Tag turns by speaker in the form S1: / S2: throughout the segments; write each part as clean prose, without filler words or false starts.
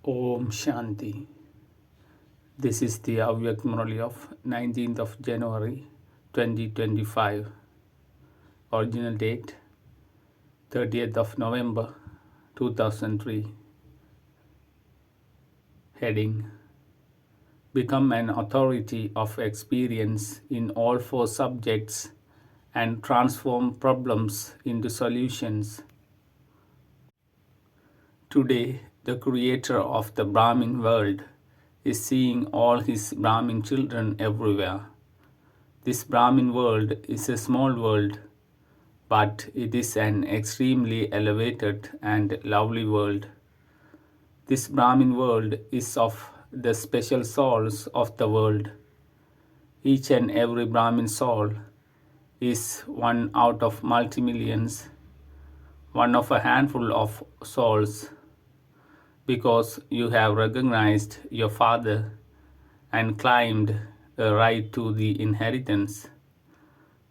S1: Om Shanti. This is the Avyakt Murli of 19th of January 2025. Original date 30th of November 2003. Heading: Become an authority of experience in all four subjects and transform problems into solutions. Today, the creator of the Brahmin world is seeing all his Brahmin children everywhere. This Brahmin world is a small world, but it is an extremely elevated and lovely world. This Brahmin world is of the special souls of the world. Each and every Brahmin soul is one out of multi-millions, one of a handful of souls, because you have recognized your father and claimed a right to the inheritance.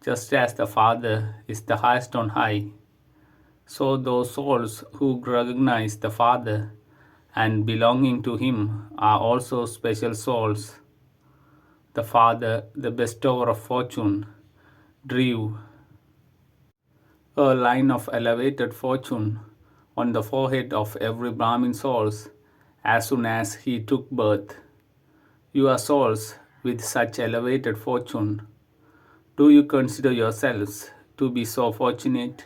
S1: Just as the Father is the highest on high, so those souls who recognize the Father and belonging to Him are also special souls. The Father, the bestower of fortune, drew a line of elevated fortune on the forehead of every Brahmin soul as soon as he took birth. You are souls with such elevated fortune. Do you consider yourselves to be so fortunate?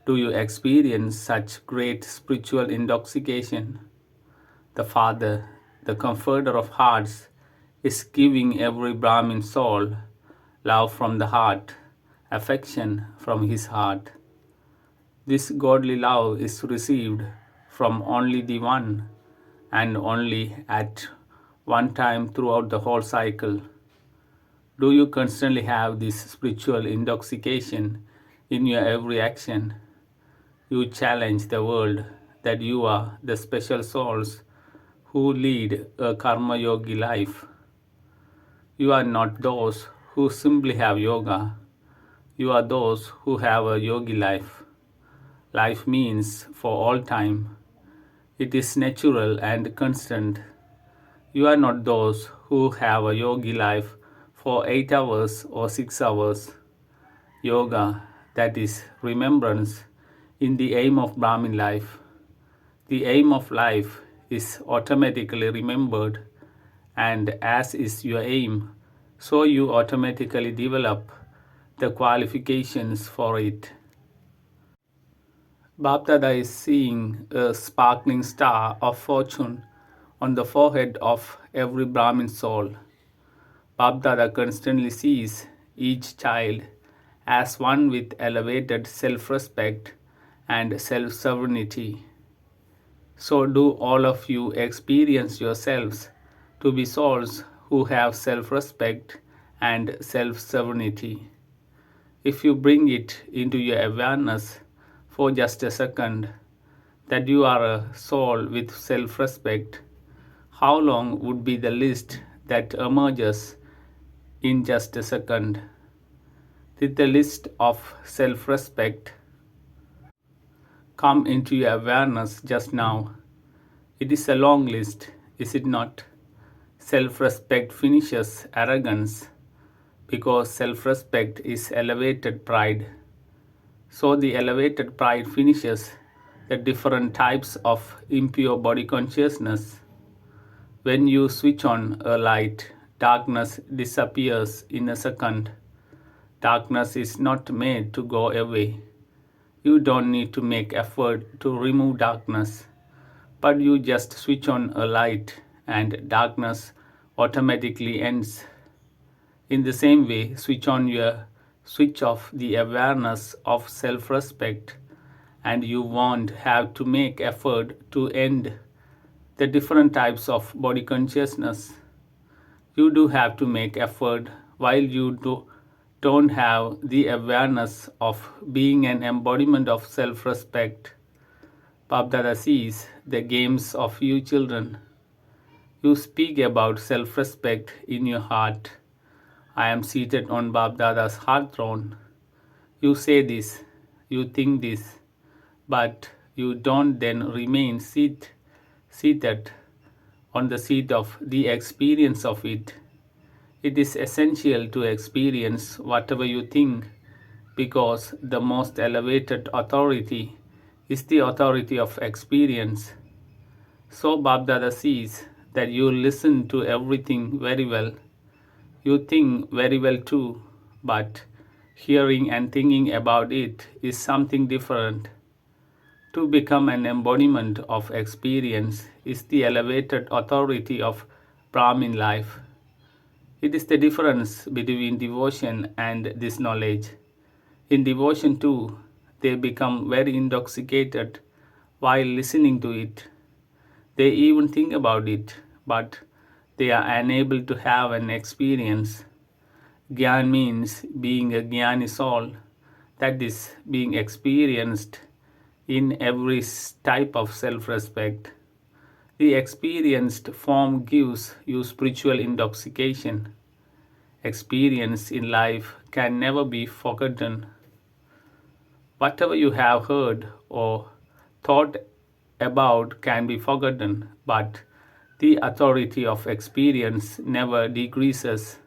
S1: Do you experience such great spiritual intoxication? The Father, the Comforter of hearts, is giving every Brahmin soul love from the heart, affection from his heart. This godly love is received from only the one and only at one time throughout the whole cycle. Do you constantly have this spiritual intoxication in your every action? You challenge the world that you are the special souls who lead a karma yogi life. You are not those who simply have yoga. You are those who have a yogi life. Life means for all time. It is natural and constant. You are not those who have a yogi life for 8 hours or 6 hours. Yoga, that is remembrance, in the aim of Brahmin life. The aim of life is automatically remembered, and as is your aim, so you automatically develop the qualifications for it. Bapdada is seeing a sparkling star of fortune on the forehead of every Brahmin soul. Bapdada constantly sees each child as one with elevated self-respect and self-sovereignty. So do all of you experience yourselves to be souls who have self-respect and self-sovereignty. If you bring it into your awareness for just a second that you are a soul with self-respect, how long would be the list that emerges in just a second? Did the list of self-respect come into your awareness just now? It is a long list, is it not? Self-respect finishes arrogance, because self-respect is elevated pride. So the elevated pride finishes the different types of impure body consciousness. When you switch on a light, darkness disappears in a second. Darkness is not made to go away. You don't need to make effort to remove darkness, but you just switch on a light and darkness automatically ends. In the same way, switch off the awareness of self-respect, and you won't have to make effort to end the different types of body consciousness. You do have to make effort while you don't have the awareness of being an embodiment of self-respect. Bapdada sees the games of you children. You speak about self-respect in your heart. I am seated on Bapdada's heart throne. You say this, you think this, but you don't then remain seated on the seat of the experience of it. It is essential to experience whatever you think because the most elevated authority is the authority of experience. So Babdada sees that you listen to everything very well. You think very well too, but hearing and thinking about it is something different. To become an embodiment of experience is the elevated authority of Brahmin life. It is the difference between devotion and this knowledge. In devotion too, they become very intoxicated while listening to it. They even think about it, but they are unable to have an experience. Gyan means being a Gyan is all, that is, being experienced in every type of self respect. The experienced form gives you spiritual intoxication. Experience in life can never be forgotten. Whatever you have heard or thought about can be forgotten, but the authority of experience never decreases.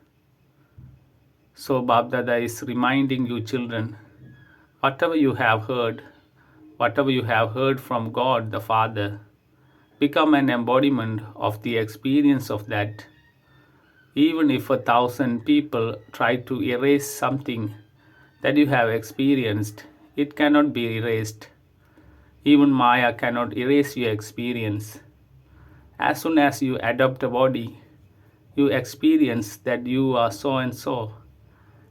S1: So, Babdada is reminding you, children, whatever you have heard, whatever you have heard from God the Father, become an embodiment of the experience of that. Even if 1,000 people try to erase something that you have experienced, it cannot be erased. Even Maya cannot erase your experience. As soon as you adopt a body, you experience that you are so and so,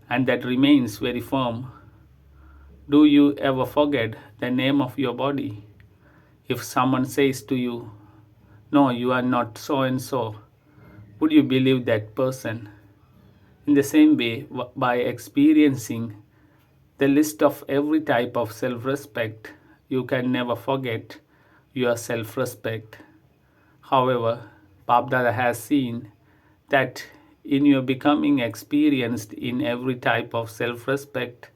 S1: and that remains very firm. Do you ever forget the name of your body? If someone says to you, "No, you are not so and so," would you believe that person? In the same way, by experiencing the list of every type of self respect, you can never forget your self respect. However, Babdada has seen that in your becoming experienced in every type of self respect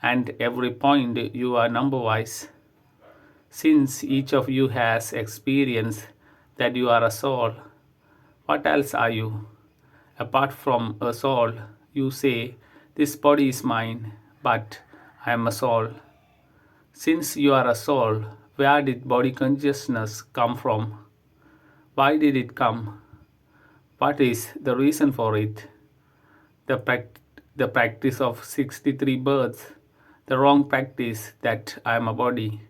S1: and every point you are number wise. Since each of you has experienced that you are a soul, what else are you? Apart from a soul, you say, "This body is mine, but I am a soul." Since you are a soul, where did body consciousness come from? Why did it come? What is the reason for it? The practice of 63 births, the wrong practice that I am a body,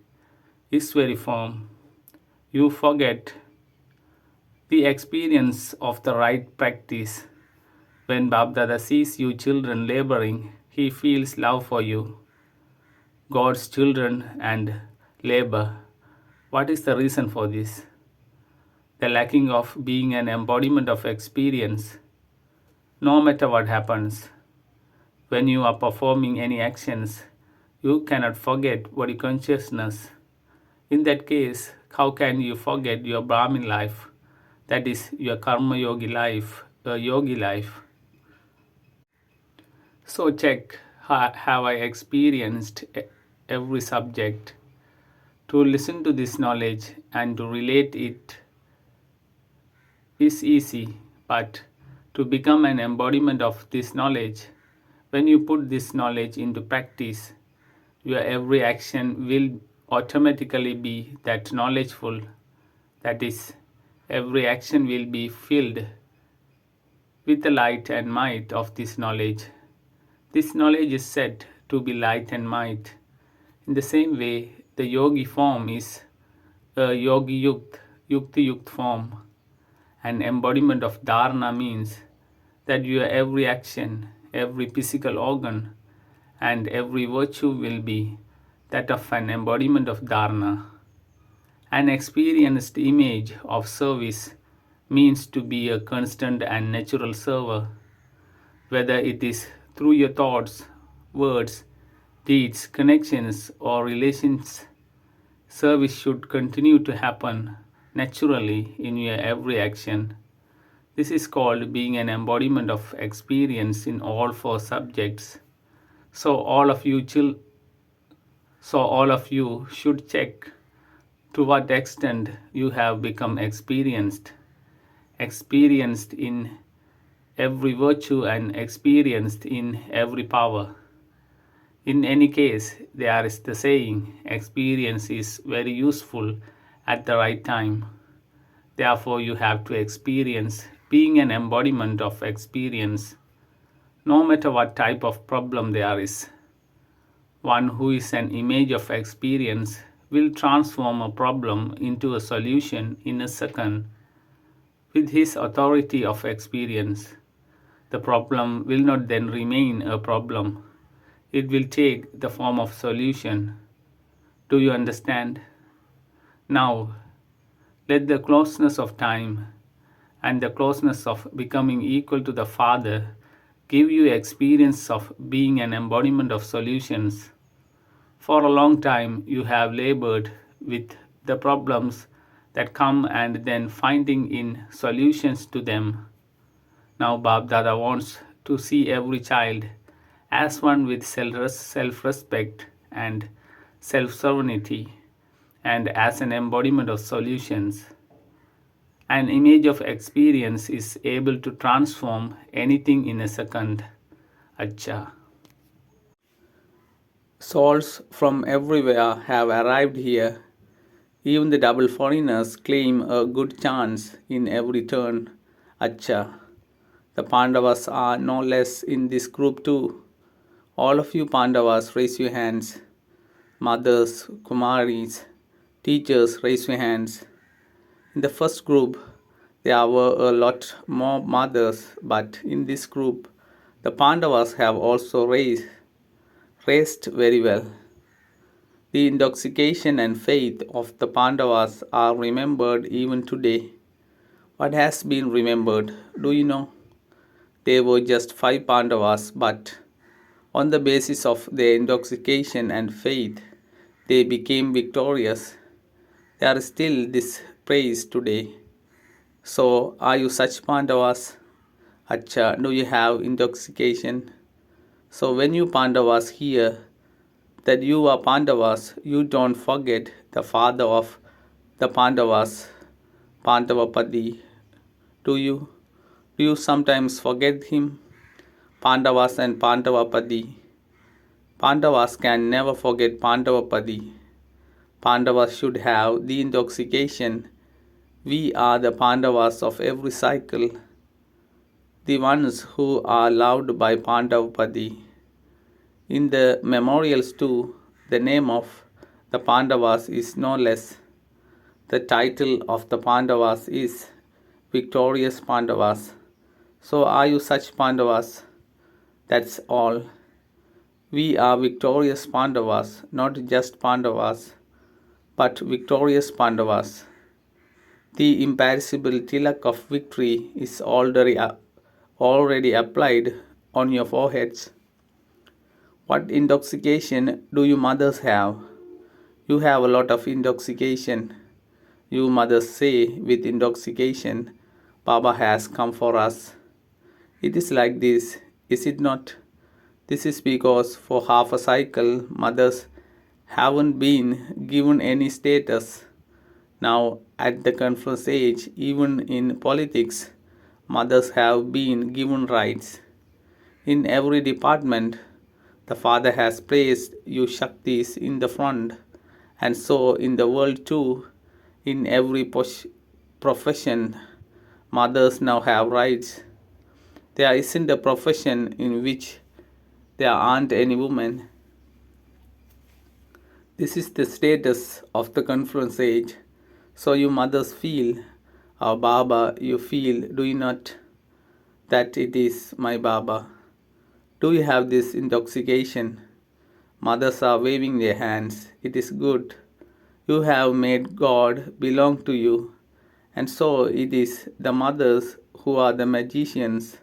S1: is very firm. You forget the experience of the right practice. When Babdada sees you children laboring, he feels love for you. God's children and labor. What is the reason for this? The lacking of being an embodiment of experience. No matter what happens, when you are performing any actions, you cannot forget body consciousness. In that case, how can you forget your Brahmin life? That is your Karma Yogi life, a yogi life. So check, have I experienced every subject? To listen to this knowledge and to relate it is easy, but to become an embodiment of this knowledge, when you put this knowledge into practice, your every action will automatically be that knowledgeful. That is, every action will be filled with the light and might of this knowledge. This knowledge is said to be light and might. In the same way, the yogi form is a yogi yukt, yukti yukt form. An embodiment of dharana means that your every action, every physical organ, and every virtue will be that of an embodiment of dharana. An experienced image of service means to be a constant and natural server, whether it is through your thoughts, words, deeds, connections, or relations. Service should continue to happen naturally in your every action. This is called being an embodiment of experience in all four subjects. So all of you should check To what extent you have become experienced in every virtue and experienced in every power. In any case, there is the saying, experience is very useful at the right time. Therefore, you have to experience being an embodiment of experience, no matter what type of problem there is. One who is an image of experience will transform a problem into a solution in a second with his authority of experience. The problem will not then remain a problem. It will take the form of solution. Do you understand? Now, let the closeness of time and the closeness of becoming equal to the Father give you experience of being an embodiment of solutions. For a long time, you have labored with the problems that come and then finding in solutions to them. Now, Bab Dada wants to see every child as one with self respect and self sovereignty and as an embodiment of solutions. An image of experience is able to transform anything in a second. Acha. Souls from everywhere have arrived here. Even the double foreigners claim a good chance in every turn. Acha. The Pandavas are no less in this group too. All of you Pandavas, raise your hands. Mothers, Kumaris, teachers, raise your hands. In the first group, there were a lot more mothers, but in this group, the Pandavas have also raised very well. The intoxication and faith of the Pandavas are remembered even today. What has been remembered, do you know? There were just 5 Pandavas, but on the basis of their intoxication and faith, they became victorious. There is still this praise today. So, are you such Pandavas? Acha, do you have intoxication? So, when you Pandavas hear that you are Pandavas, you don't forget the father of the Pandavas, Pandavapati. Do you? Do you sometimes forget him? Pandavas and Pandavapati. Pandavas can never forget Pandavapati. Pandavas should have the intoxication. We are the Pandavas of every cycle, the ones who are loved by Pandavapati. In the memorials too, the name of the Pandavas is no less. The title of the Pandavas is Victorious Pandavas. So are you such Pandavas? That's all. We are victorious Pandavas, not just Pandavas, but victorious Pandavas. The imperishable tilak of victory is already applied on your foreheads. What intoxication do you mothers have? You have a lot of intoxication. You mothers say with intoxication, Baba has come for us. It is like this, is it not? This is because for half a cycle, mothers haven't been given any status. Now, at the conference age, even in politics, mothers have been given rights. In every department, the Father has placed you Shaktis in the front, and so in the world too, in every profession, mothers now have rights. There isn't a profession in which there aren't any women. This is the status of the confluence age. So you mothers feel, our Baba, you feel, do you not, that it is my Baba? Do you have this intoxication? Mothers are waving their hands. It is good. You have made God belong to you. And so it is the mothers who are the magicians.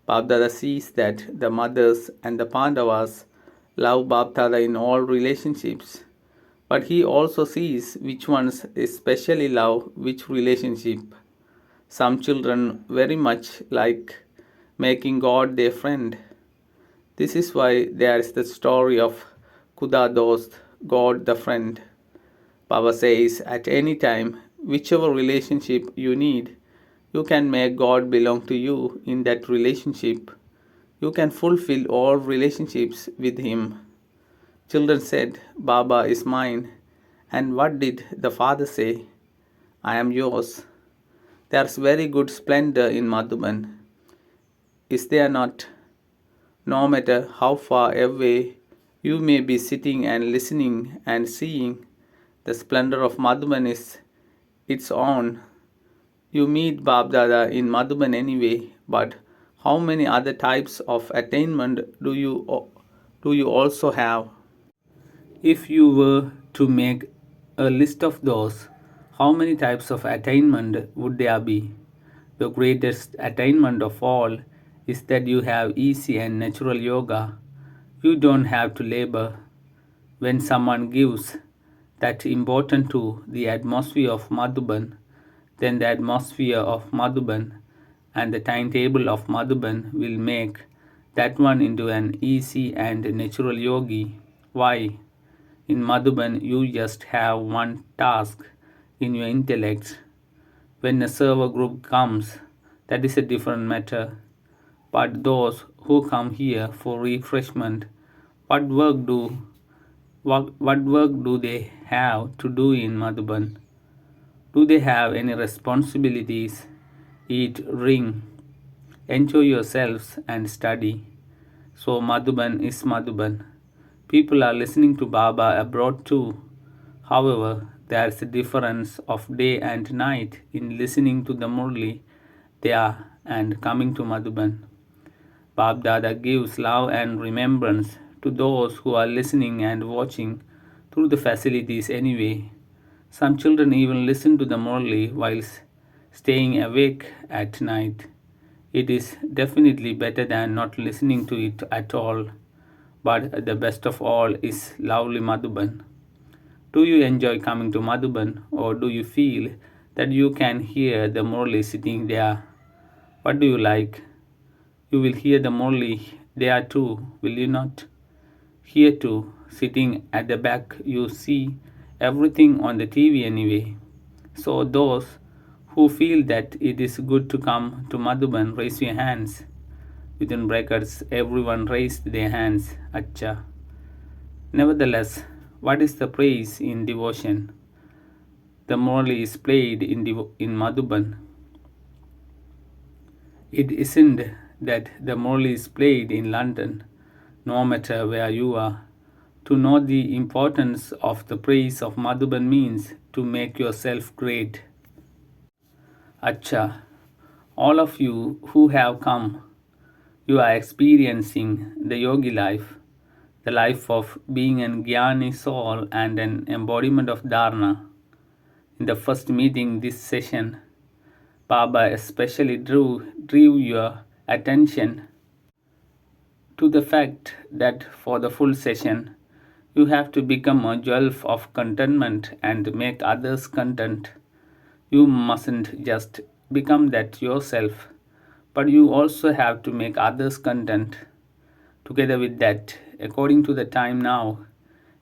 S1: Bapdada sees that the mothers and the Pandavas love Bapdada in all relationships. But he also sees which ones especially love which relationship. Some children very much like making God their friend. This is why there is the story of Khuda Dost, God the friend. Baba says at any time, whichever relationship you need, you can make God belong to you in that relationship. You can fulfill all relationships with Him. Children said, Baba is mine. And what did the father say? I am yours. There's very good splendor in Madhuban, is there not? No matter how far away you may be sitting and listening and seeing, the splendor of Madhuban is its own. You meet Bab Dada in Madhuban anyway, but how many other types of attainment do you also have? If you were to make a list of those, how many types of attainment would there be? The greatest attainment of all is that you have easy and natural yoga. You don't have to labor. When someone gives that important to the atmosphere of Madhuban, then the atmosphere of Madhuban and the timetable of Madhuban will make that one into an easy and natural yogi. Why? In Madhuban, you just have one task in your intellect. When a server group comes, that is a different matter. But those who come here for refreshment, what work do what work do they have to do in Madhuban? Do they have any responsibilities? Eat, drink, enjoy yourselves, and study. So Madhuban is Madhuban. People are listening to Baba abroad too. However, there is a difference of day and night in listening to the Murli there and coming to Madhuban. Bab Dada gives love and remembrance to those who are listening and watching through the facilities anyway. Some children even listen to the Murli while staying awake at night. It is definitely better than not listening to it at all. But the best of all is lovely Madhuban. Do you enjoy coming to Madhuban, or do you feel that you can hear the Murli sitting there? What do you like? You will hear the Murli there too, will you not? Here too, sitting at the back, you see everything on the TV anyway. So, those who feel that it is good to come to Madhuban, raise your hands. Within brackets, everyone raised their hands. Acha. Nevertheless, what is the praise in devotion? The Murli is played in Madhuban. It isn't that the Murli is played in London, no matter where you are. To know the importance of the praise of Madhuban means to make yourself great. Acha, all of you who have come, you are experiencing the yogi life, the life of being an jnani soul and an embodiment of dharana. In the first meeting, this session, Baba especially drew your attention to the fact that for the full session, you have to become a jewel of contentment and make others content. You mustn't just become that yourself, but you also have to make others content. Together with that, according to the time now,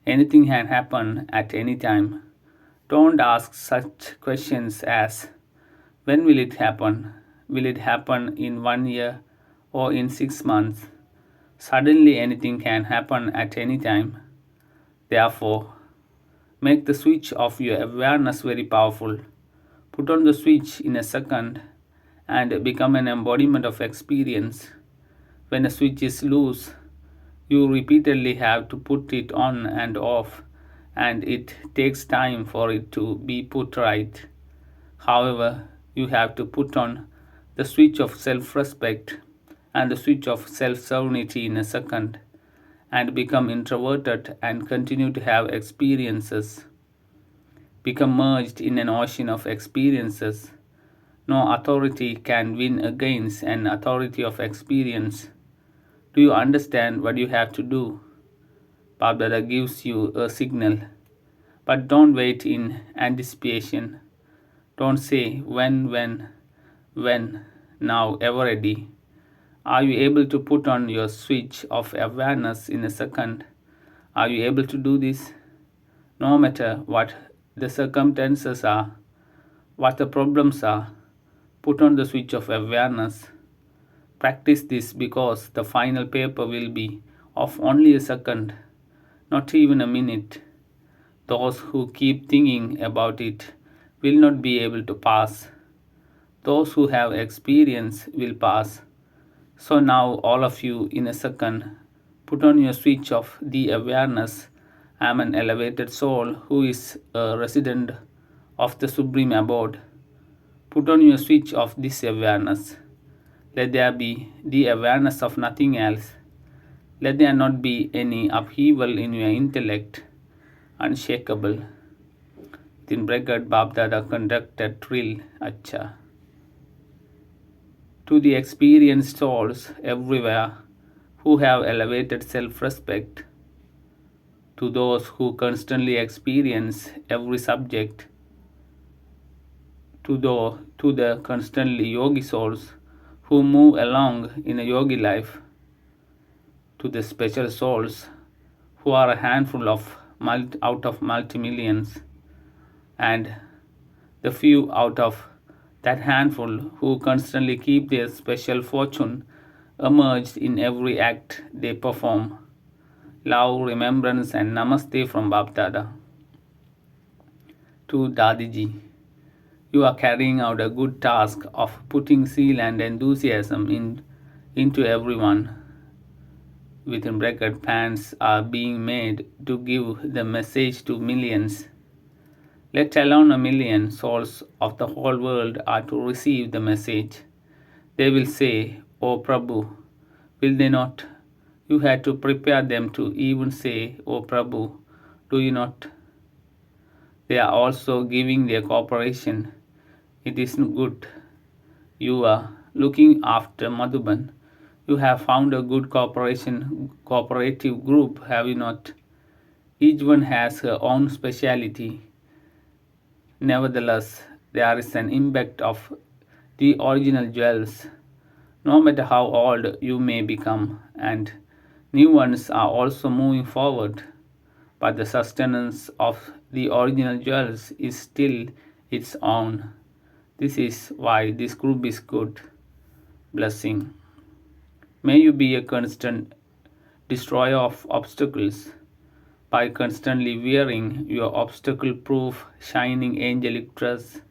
S1: anything can happen at any time. Don't ask such questions as when will it happen? Will it happen in 1 year or in 6 months? Suddenly anything can happen at any time. Therefore, make the switch of your awareness very powerful. Put on the switch in a second and become an embodiment of experience. When a switch is loose, you repeatedly have to put it on and off, and it takes time for it to be put right. However, you have to put on the switch of self respect and the switch of self sovereignty in a second and become introverted and continue to have experiences. Become merged in an ocean of experiences. No authority can win against an authority of experience. Do you understand what you have to do? Babdada gives you a signal. But don't wait in anticipation. Don't say when, now, ever ready. Are you able to put on your switch of awareness in a second? Are you able to do this? No matter what the circumstances are, what the problems are. Put on the switch of awareness. Practice this because the final paper will be of only a second, not even a minute. Those who keep thinking about it will not be able to pass. Those who have experience will pass. So now, all of you, in a second, put on your switch of the awareness. I am an elevated soul who is a resident of the Supreme Abode. Put on your switch of this awareness. Let there be the awareness of nothing else. Let there not be any upheaval in your intellect, unshakable. Within bracket, Babdada conducted trill, Acha. To the experienced souls everywhere who have elevated self respect, to those who constantly experience every subject, to the constantly yogi souls who move along in a yogi life, to the special souls who are a handful of out of multi-millions, and the few out of that handful who constantly keep their special fortune emerged in every act they perform. Love, remembrance, and namaste from Bapdada. To Dadiji, you are carrying out a good task of putting zeal and enthusiasm into everyone. Within bracket, plans are being made to give the message to millions. Let alone a million souls of the whole world are to receive the message. They will say, O Prabhu, will they not? You had to prepare them to even say, O Prabhu, do you not? They are also giving their cooperation. It is good. You are looking after Madhuban. You have found a good cooperative group, have you not? Each one has her own speciality. Nevertheless, there is an impact of the original jewels, no matter how old you may become, and new ones are also moving forward, but the sustenance of the original jewels is still its own. This is why this group is good. Blessing. May you be a constant destroyer of obstacles by constantly wearing your obstacle proof shining angelic dress.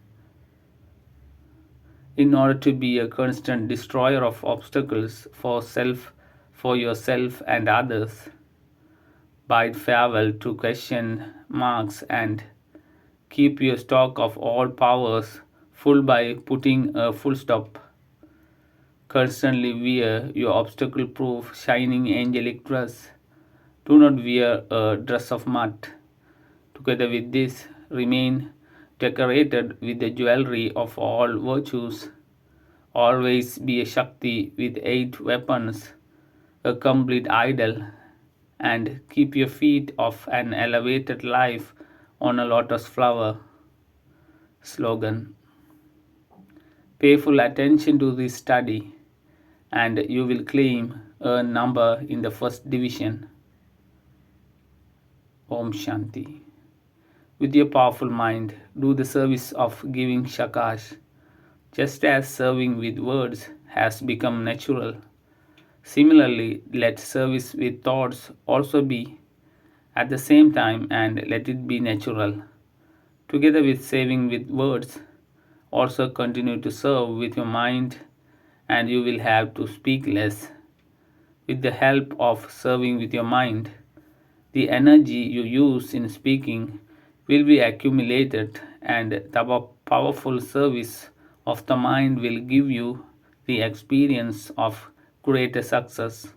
S1: In order to be a constant destroyer of obstacles for yourself and others, bid farewell to question marks and keep your stock of all powers full by putting a full stop. Constantly wear your obstacle proof shining angelic dress. Do not wear a dress of mud. Together with this, remain decorated with the jewelry of all virtues. Always be a Shakti with 8 weapons, a complete idol, and keep your feet of an elevated life on a lotus flower. Slogan. Pay full attention to this study, and you will claim a number in the first division. Om Shanti. With your powerful mind, do the service of giving Shakash, just as serving with words has become natural. Similarly, let service with thoughts also be at the same time, and let it be natural. Together with saving with words, also continue to serve with your mind, and you will have to speak less. With the help of serving with your mind, the energy you use in speaking will be accumulated, and the powerful service of the mind will give you the experience of greater success.